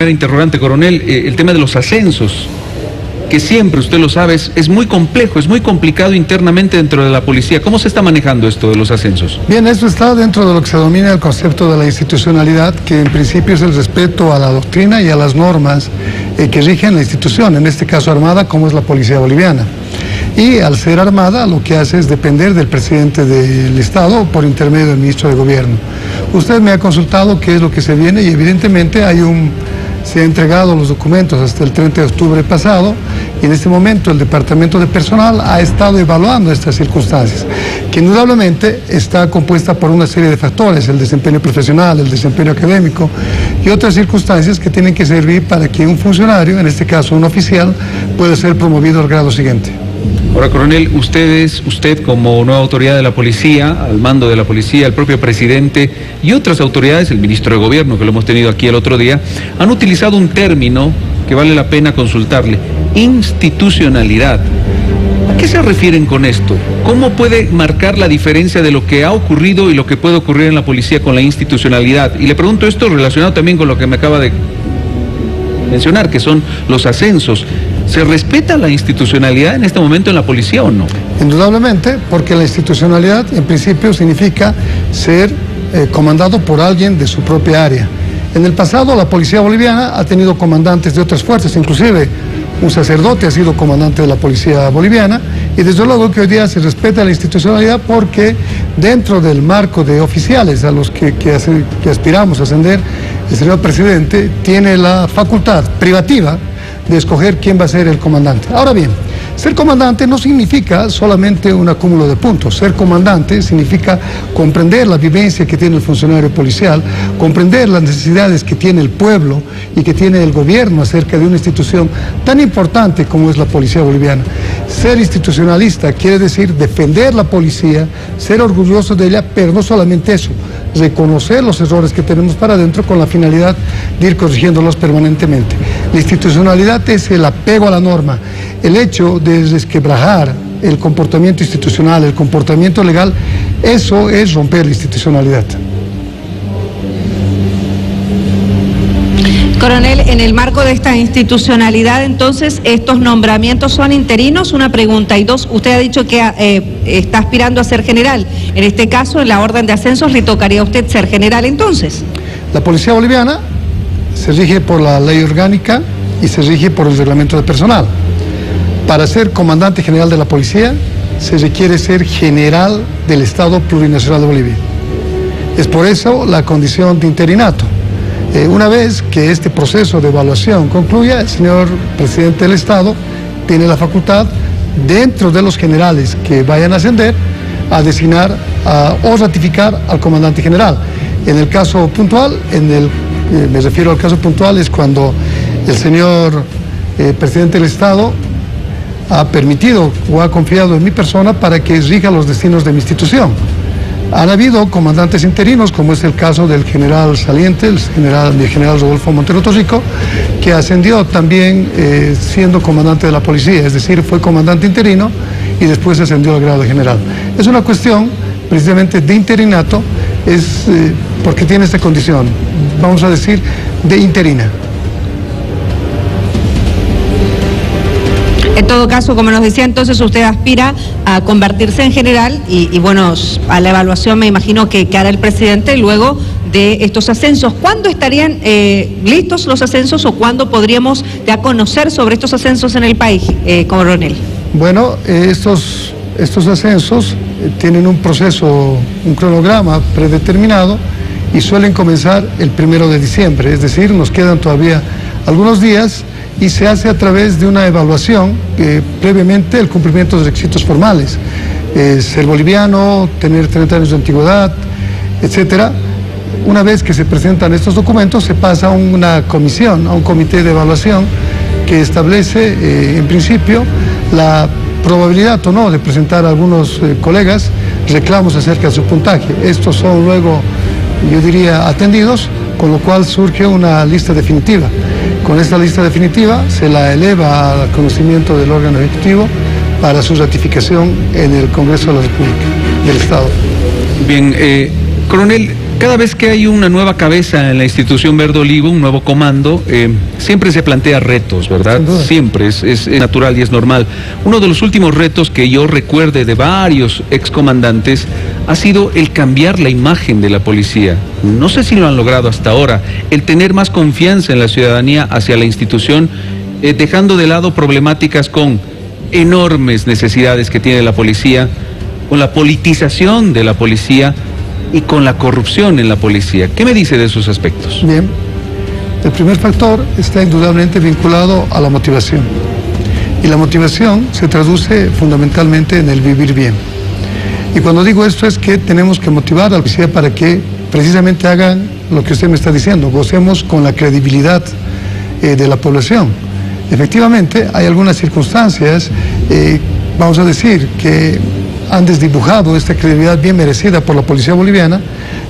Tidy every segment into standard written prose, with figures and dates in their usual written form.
Interrogante, coronel, el tema de los ascensos, que siempre, usted lo sabe, es muy complejo, es muy complicado internamente dentro de la policía. ¿Cómo se está manejando esto de los ascensos? Bien, esto está dentro de lo que se denomina el concepto de la institucionalidad, que en principio es el respeto a la doctrina y a las normas que rigen la institución, en este caso armada, como es la policía boliviana. Y al ser armada, lo que hace es depender del presidente del Estado por intermedio del ministro de Gobierno. Usted me ha consultado qué es lo que se viene y evidentemente se han entregado los documentos hasta el 30 de octubre pasado y en este momento el Departamento de Personal ha estado evaluando estas circunstancias, que indudablemente está compuesta por una serie de factores, el desempeño profesional, el desempeño académico y otras circunstancias que tienen que servir para que un funcionario, en este caso un oficial, pueda ser promovido al grado siguiente. Ahora, coronel, usted como nueva autoridad de la policía, al mando de la policía, el propio presidente y otras autoridades, el ministro de Gobierno, que lo hemos tenido aquí el otro día, han utilizado un término que vale la pena consultarle: institucionalidad. ¿A qué se refieren con esto? ¿Cómo puede marcar la diferencia de lo que ha ocurrido y lo que puede ocurrir en la policía con la institucionalidad? Y le pregunto esto relacionado también con lo que me acaba de mencionar, que son los ascensos. ¿Se respeta la institucionalidad en este momento en la policía o no? Indudablemente, porque la institucionalidad en principio significa ser comandado por alguien de su propia área. En el pasado la policía boliviana ha tenido comandantes de otras fuerzas, inclusive un sacerdote ha sido comandante de la policía boliviana, y desde luego que hoy día se respeta la institucionalidad porque dentro del marco de oficiales a los que aspiramos a ascender, el señor presidente tiene la facultad privativa de escoger quién va a ser el comandante. Ahora bien, ser comandante no significa solamente un acúmulo de puntos. Ser comandante significa comprender la vivencia que tiene el funcionario policial, comprender las necesidades que tiene el pueblo y que tiene el gobierno acerca de una institución tan importante como es la policía boliviana. Ser institucionalista quiere decir defender la policía, ser orgulloso de ella, pero no solamente eso, reconocer los errores que tenemos para adentro con la finalidad de ir corrigiéndolos permanentemente. La institucionalidad es el apego a la norma, el hecho de resquebrajar el comportamiento institucional, el comportamiento legal, eso es romper la institucionalidad. Coronel, en el marco de esta institucionalidad, entonces, ¿estos nombramientos son interinos? Una pregunta. Y dos, usted ha dicho que está aspirando a ser general. En este caso, en la orden de ascensos, ¿le tocaría a usted ser general entonces? La policía boliviana se rige por la ley orgánica y se rige por el reglamento de personal. Para ser comandante general de la policía, se requiere ser general del Estado Plurinacional de Bolivia. Es por eso la condición de interinato. Una vez que este proceso de evaluación concluya, el señor presidente del Estado tiene la facultad, dentro de los generales que vayan a ascender, a designar o ratificar al comandante general. En el caso puntual, me refiero al caso puntual, es cuando el señor presidente del Estado ha permitido o ha confiado en mi persona para que rija los destinos de mi institución. Han habido comandantes interinos, como es el caso del general saliente, el general Rodolfo Montero Torrico, que ascendió también siendo comandante de la policía, es decir, fue comandante interino y después ascendió al grado de general. Es una cuestión precisamente de interinato, es porque tiene esta condición, vamos a decir, de interina. En todo caso, como nos decía, entonces usted aspira a convertirse en general y bueno, a la evaluación me imagino que hará el presidente luego de estos ascensos. ¿Cuándo estarían listos los ascensos o cuándo podríamos ya conocer sobre estos ascensos en el país, coronel? Bueno, estos ascensos tienen un proceso, un cronograma predeterminado y suelen comenzar el 1 de diciembre, es decir, nos quedan todavía algunos días y se hace a través de una evaluación, previamente el cumplimiento de requisitos formales, ser boliviano, tener 30 años de antigüedad, etcétera. Una vez que se presentan estos documentos, se pasa a una comisión, a un comité de evaluación que establece, en principio, la probabilidad o no de presentar a algunos colegas reclamos acerca de su puntaje. Estos son luego, yo diría, atendidos, con lo cual surge una lista definitiva. Con esta lista definitiva se la eleva al conocimiento del órgano ejecutivo para su ratificación en el Congreso de la República del Estado. Bien, coronel, Cada vez que hay una nueva cabeza en la institución Verde Olivo, un nuevo comando, siempre se plantea retos, ¿verdad? Siempre, es natural y es normal. Uno de los últimos retos que yo recuerde de varios excomandantes ha sido el cambiar la imagen de la policía. No sé si lo han logrado hasta ahora, el tener más confianza en la ciudadanía hacia la institución, dejando de lado problemáticas con enormes necesidades que tiene la policía, con la politización de la policía y con la corrupción en la policía. ¿Qué me dice de esos aspectos? Bien, el primer factor está indudablemente vinculado a la motivación. Y la motivación se traduce fundamentalmente en el vivir bien. Y cuando digo esto es que tenemos que motivar a la policía para que precisamente hagan lo que usted me está diciendo, gocemos con la credibilidad de la población. Efectivamente, hay algunas circunstancias, vamos a decir, que han desdibujado esta credibilidad bien merecida por la policía boliviana,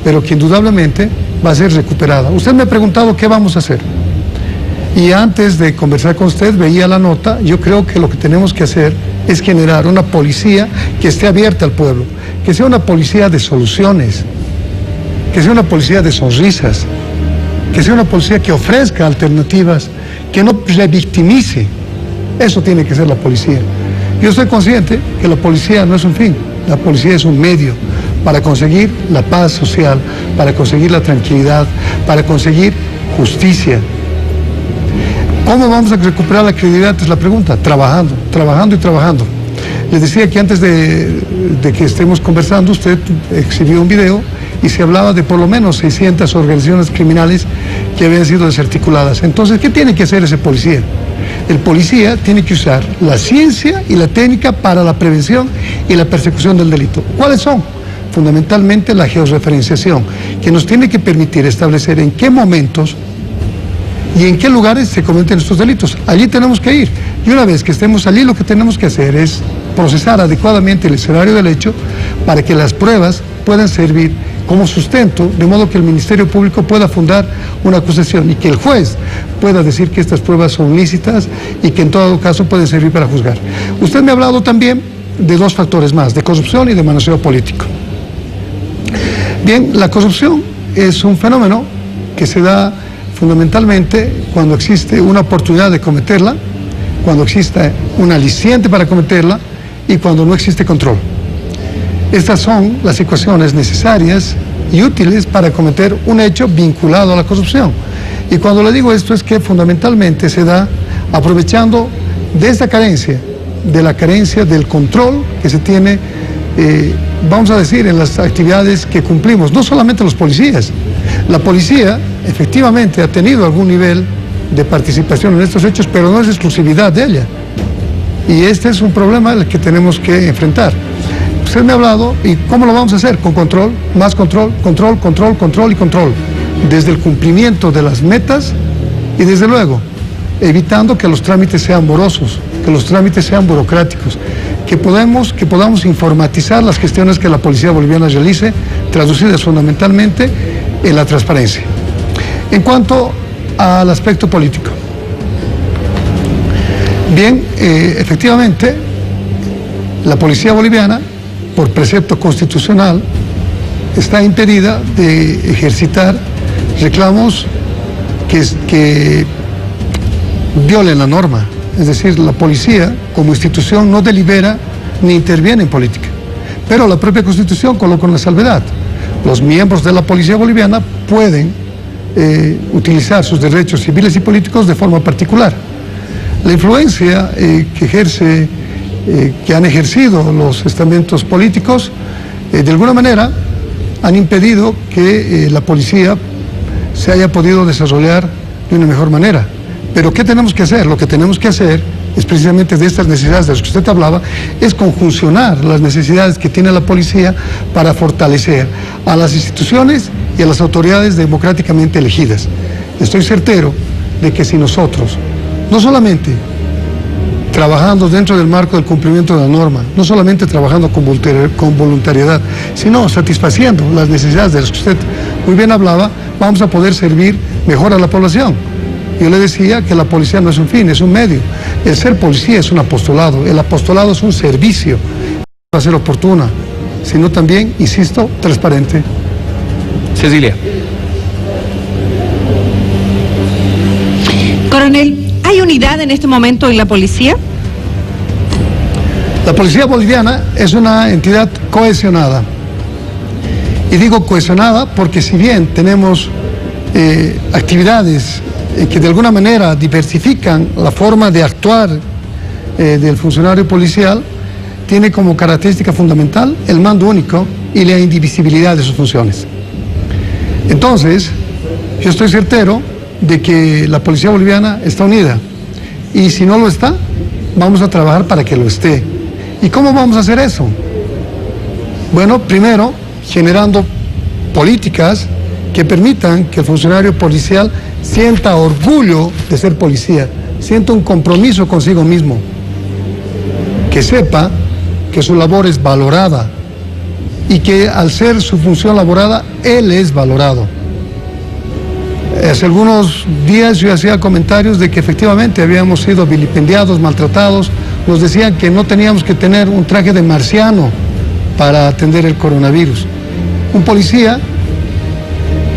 pero que indudablemente va a ser recuperada. Usted me ha preguntado qué vamos a hacer. Y antes de conversar con usted, veía la nota. Yo creo que lo que tenemos que hacer es generar una policía que esté abierta al pueblo, que sea una policía de soluciones, que sea una policía de sonrisas, que sea una policía que ofrezca alternativas, que no revictimice. Eso tiene que ser la policía. Yo estoy consciente que la policía no es un fin, la policía es un medio para conseguir la paz social, para conseguir la tranquilidad, para conseguir justicia. ¿Cómo vamos a recuperar la credibilidad? Es la pregunta. Trabajando, trabajando y trabajando. Les decía que antes de que estemos conversando, usted exhibió un video y se hablaba de por lo menos 600 organizaciones criminales que habían sido desarticuladas. Entonces, ¿qué tiene que hacer ese policía? El policía tiene que usar la ciencia y la técnica para la prevención y la persecución del delito. ¿Cuáles son? Fundamentalmente la georreferenciación, que nos tiene que permitir establecer en qué momentos y en qué lugares se cometen estos delitos. Allí tenemos que ir. Y una vez que estemos allí, lo que tenemos que hacer es procesar adecuadamente el escenario del hecho para que las pruebas puedan servir como sustento, de modo que el Ministerio Público pueda fundar una acusación y que el juez pueda decir que estas pruebas son lícitas y que en todo caso pueden servir para juzgar. Usted me ha hablado también de dos factores más, de corrupción y de manoseo político. Bien, la corrupción es un fenómeno que se da fundamentalmente cuando existe una oportunidad de cometerla, cuando existe un aliciente para cometerla y cuando no existe control. Estas son las ecuaciones necesarias y útiles para cometer un hecho vinculado a la corrupción. Y cuando le digo esto es que fundamentalmente se da aprovechando de esta carencia, de la carencia del control que se tiene, vamos a decir, en las actividades que cumplimos, no solamente los policías. La policía efectivamente ha tenido algún nivel de participación en estos hechos, pero no es exclusividad de ella. Y este es un problema al que tenemos que enfrentar. Usted me ha hablado, ¿y cómo lo vamos a hacer? Con control, más control, control, control, control y control. Desde el cumplimiento de las metas y desde luego, evitando que los trámites sean morosos, que los trámites sean burocráticos, que podamos informatizar las gestiones que la policía boliviana realice, traducidas fundamentalmente en la transparencia. En cuanto al aspecto político. Bien, efectivamente, la policía boliviana, por precepto constitucional, está impedida de ejercitar reclamos que violen la norma. Es decir, la policía como institución no delibera ni interviene en política. Pero la propia Constitución coloca una salvedad. Los miembros de la policía boliviana pueden utilizar sus derechos civiles y políticos de forma particular. La influencia que han ejercido los estamentos políticos, de alguna manera han impedido que la policía se haya podido desarrollar de una mejor manera. Pero ¿qué tenemos que hacer? Lo que tenemos que hacer es precisamente de estas necesidades de las que usted hablaba, es conjuncionar las necesidades que tiene la policía para fortalecer a las instituciones y a las autoridades democráticamente elegidas. Estoy certero de que si nosotros, no solamente trabajando dentro del marco del cumplimiento de la norma, no solamente trabajando con voluntariedad, sino satisfaciendo las necesidades de las que usted muy bien hablaba, vamos a poder servir mejor a la población. Yo le decía que la policía no es un fin, es un medio. El ser policía es un apostolado, el apostolado es un servicio. No va a ser oportuna, sino también, insisto, transparente. Cecilia. Coronel, ¿hay unidad en este momento en la policía? La policía boliviana es una entidad cohesionada. Y digo cohesionada porque si bien tenemos actividades que de alguna manera diversifican la forma de actuar del funcionario policial, tiene como característica fundamental el mando único y la indivisibilidad de sus funciones. Entonces, yo estoy certero de que la policía boliviana está unida, y si no lo está, vamos a trabajar para que lo esté. ¿Y cómo vamos a hacer eso? Bueno, primero, generando políticas que permitan que el funcionario policial sienta orgullo de ser policía, sienta un compromiso consigo mismo, que sepa que su labor es valorada y que al ser su función laborada, él es valorado. Hace algunos días yo hacía comentarios de que efectivamente habíamos sido vilipendiados, maltratados. Nos decían que no teníamos que tener un traje de marciano para atender el coronavirus. Un policía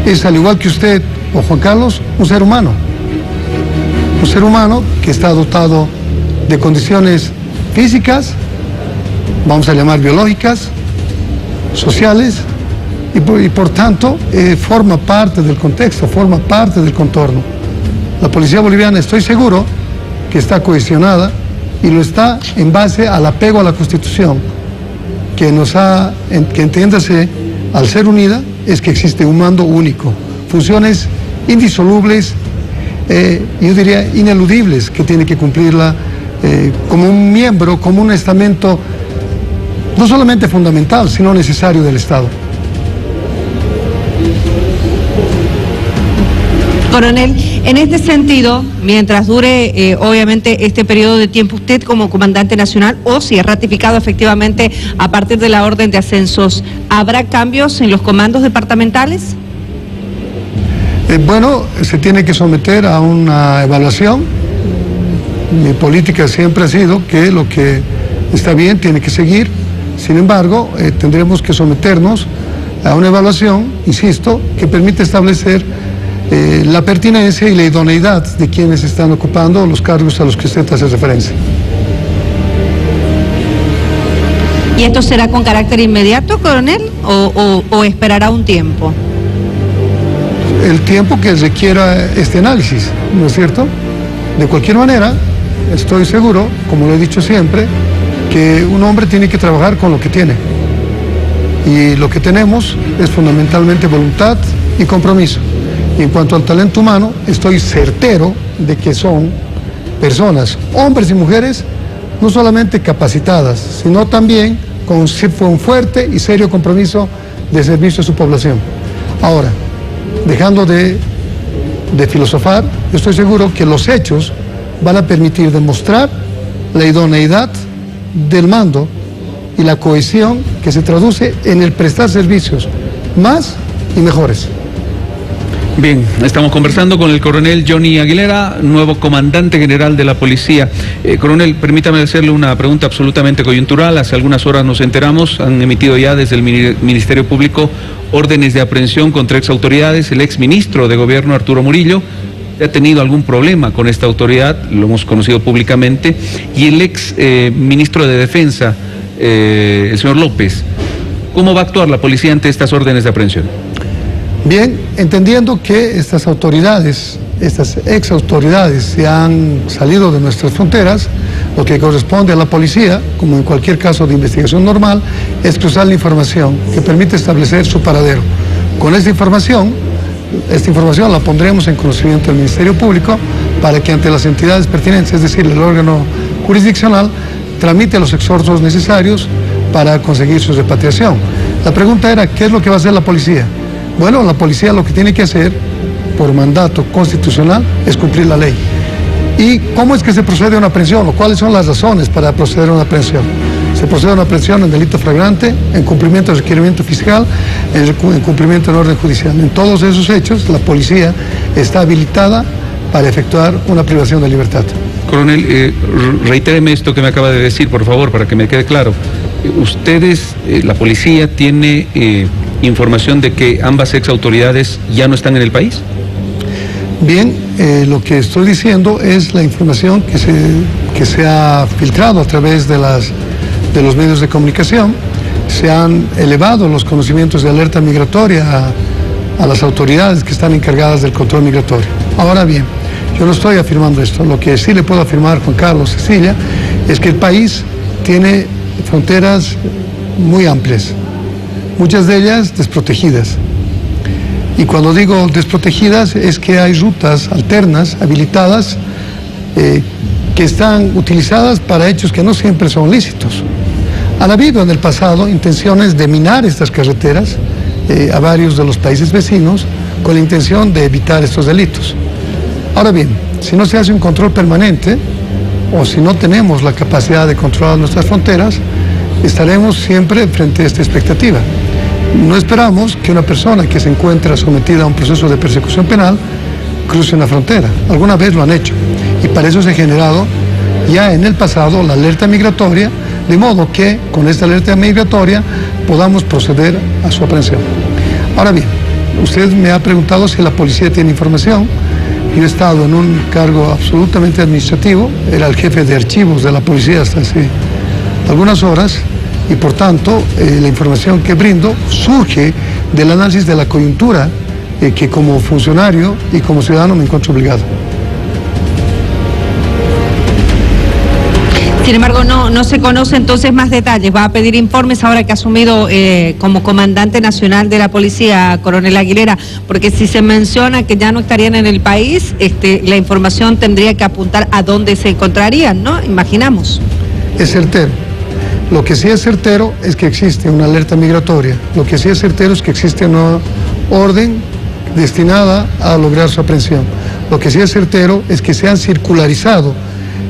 es, al igual que usted o Juan Carlos, un ser humano. Un ser humano que está dotado de condiciones físicas, vamos a llamar biológicas, sociales, y por tanto forma parte del contexto, forma parte del contorno. La policía boliviana, estoy seguro, que está cohesionada y lo está en base al apego a la Constitución, que entiéndase, al ser unida, es que existe un mando único, funciones indisolubles, yo diría ineludibles, que tiene que cumplirla como un miembro, como un estamento, no solamente fundamental, sino necesario del Estado. Coronel, en este sentido, mientras dure obviamente este periodo de tiempo, usted como comandante nacional, o si es ratificado efectivamente a partir de la orden de ascensos, ¿habrá cambios en los comandos departamentales? Bueno, se tiene que someter a una evaluación. Mi política siempre ha sido que lo que está bien tiene que seguir. Sin embargo, tendremos que someternos a una evaluación, insisto, que permite establecer la pertinencia y la idoneidad de quienes están ocupando los cargos a los que usted hace referencia. ¿Y esto será con carácter inmediato, coronel, o esperará un tiempo? El tiempo que requiera este análisis, ¿no es cierto? De cualquier manera, estoy seguro, como lo he dicho siempre, que un hombre tiene que trabajar con lo que tiene. Y lo que tenemos es fundamentalmente voluntad y compromiso. Y en cuanto al talento humano, estoy certero de que son personas, hombres y mujeres, no solamente capacitadas, sino también con un fuerte y serio compromiso de servicio a su población. Ahora, dejando de filosofar, yo estoy seguro que los hechos van a permitir demostrar la idoneidad del mando y la cohesión que se traduce en el prestar servicios más y mejores. Bien, estamos conversando con el coronel Johnny Aguilera, nuevo comandante general de la policía. Coronel, permítame hacerle una pregunta absolutamente coyuntural. Hace algunas horas nos enteramos, han emitido ya desde el Ministerio Público órdenes de aprehensión contra exautoridades. El exministro de Gobierno, Arturo Murillo, ha tenido algún problema con esta autoridad, lo hemos conocido públicamente, y el ex ministro de Defensa, el señor López. ¿Cómo va a actuar la policía ante estas órdenes de aprehensión? Bien, entendiendo que estas autoridades, estas exautoridades se han salido de nuestras fronteras, lo que corresponde a la policía, como en cualquier caso de investigación normal, es cruzar la información que permite establecer su paradero. Con esta información la pondremos en conocimiento del Ministerio Público para que ante las entidades pertinentes, es decir, el órgano jurisdiccional, tramite los exhortos necesarios para conseguir su repatriación. La pregunta era, ¿qué es lo que va a hacer la policía? Bueno, la policía lo que tiene que hacer, por mandato constitucional, es cumplir la ley. ¿Y cómo es que se procede a una aprehensión? ¿O cuáles son las razones para proceder a una aprehensión? Se procede a una aprehensión en delito flagrante, en cumplimiento del requerimiento fiscal, en cumplimiento del orden judicial. En todos esos hechos, la policía está habilitada para efectuar una privación de libertad. Coronel, reitéreme esto que me acaba de decir, por favor, para que me quede claro. Ustedes, la policía, tiene información de que ambas ex autoridades ya no están en el país? Bien, lo que estoy diciendo es la información que se ha filtrado a través de los medios de comunicación. Se han elevado los conocimientos de alerta migratoria a las autoridades que están encargadas del control migratorio. Ahora bien, yo no estoy afirmando esto. Lo que sí le puedo afirmar, Juan Carlos, Cecilia, es que el país tiene fronteras muy amplias, muchas de ellas desprotegidas. Y cuando digo desprotegidas es que hay rutas alternas, habilitadas, que están utilizadas para hechos que no siempre son lícitos. Han habido en el pasado intenciones de minar estas carreteras a varios de los países vecinos con la intención de evitar estos delitos. Ahora bien, si no se hace un control permanente o si no tenemos la capacidad de controlar nuestras fronteras, estaremos siempre frente a esta expectativa. No esperamos que una persona que se encuentra sometida a un proceso de persecución penal cruce una frontera. Alguna vez lo han hecho y para eso se ha generado ya en el pasado la alerta migratoria, de modo que con esta alerta migratoria podamos proceder a su aprehensión. Ahora bien, usted me ha preguntado si la policía tiene información. Yo he estado en un cargo absolutamente administrativo, era el jefe de archivos de la policía hasta hace algunas horas, y por tanto la información que brindo surge del análisis de la coyuntura que como funcionario y como ciudadano me encuentro obligado. Sin embargo, no se conoce entonces más detalles. Va a pedir informes ahora que ha asumido como comandante nacional de la policía, coronel Aguilera, porque si se menciona que ya no estarían en el país, la información tendría que apuntar a dónde se encontrarían, ¿no? Imaginamos. Es certero. Lo que sí es certero es que existe una alerta migratoria. Lo que sí es certero es que existe una orden destinada a lograr su aprehensión. Lo que sí es certero es que se han circularizado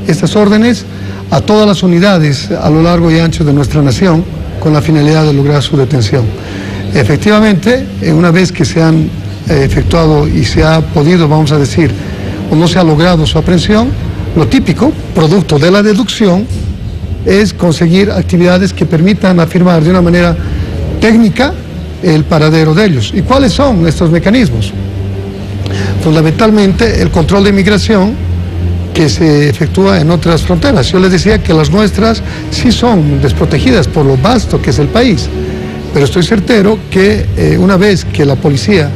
estas órdenes a todas las unidades a lo largo y ancho de nuestra nación con la finalidad de lograr su detención. Efectivamente, una vez que se han efectuado y se ha podido, vamos a decir, o no se ha logrado su aprehensión, lo típico, producto de la deducción, es conseguir actividades que permitan afirmar de una manera técnica el paradero de ellos. ¿Y cuáles son estos mecanismos? Fundamentalmente el control de migración que se efectúa en otras fronteras. Yo les decía que las nuestras sí son desprotegidas por lo vasto que es el país, pero estoy certero que una vez que la policía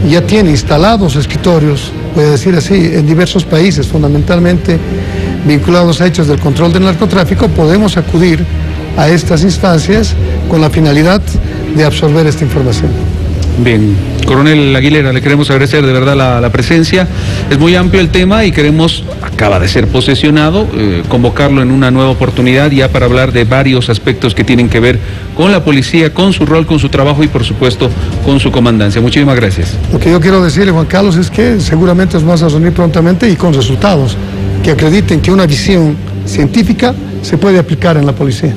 ya tiene instalados escritorios, voy a decir así, en diversos países, fundamentalmente vinculados a hechos del control del narcotráfico, podemos acudir a estas instancias con la finalidad de absorber esta información. Bien, coronel Aguilera, le queremos agradecer de verdad la presencia. Es muy amplio el tema y queremos, acaba de ser posesionado, convocarlo en una nueva oportunidad ya para hablar de varios aspectos que tienen que ver con la policía, con su rol, con su trabajo y por supuesto con su comandancia. Muchísimas gracias. Lo que yo quiero decirle, Juan Carlos, es que seguramente nos vamos a reunir prontamente y con resultados que acrediten que una visión científica se puede aplicar en la policía.